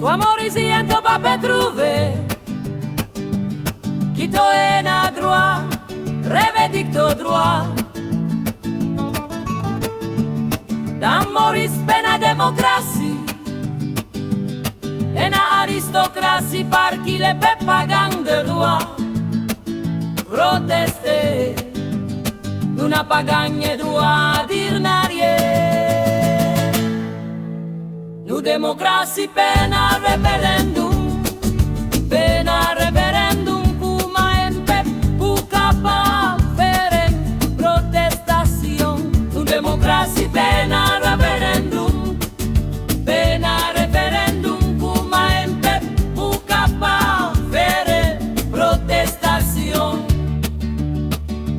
Toi Mauricien t'as pas pu trouver qui t'en a droit, rêve dicto droit. Dans Maurice pena démocratie et na aristocratie par qui les peuples pagans de loi protester. Nous n'a pas gagné droit à dire rien. Nous démocratie pena référendum, pena référendum pour un peuple pour capable faire une protestation. Nous démocratie pena référendum, pena référendum pour un peuple pour capable faire une protestation.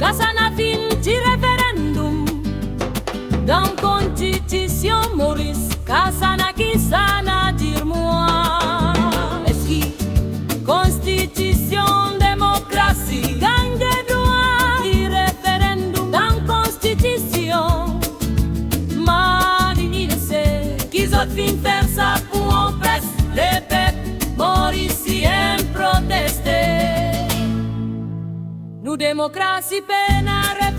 Kasana fin du référendum dans constitution Maurice. Kasana qui sana dire moi. Est-ce que constitution démocratie gagne des droits du référendum dans constitution? Marie sait qu'ils ont fin faire ça pour on presse les peuples mauriciens protester. Nous démocratie pénale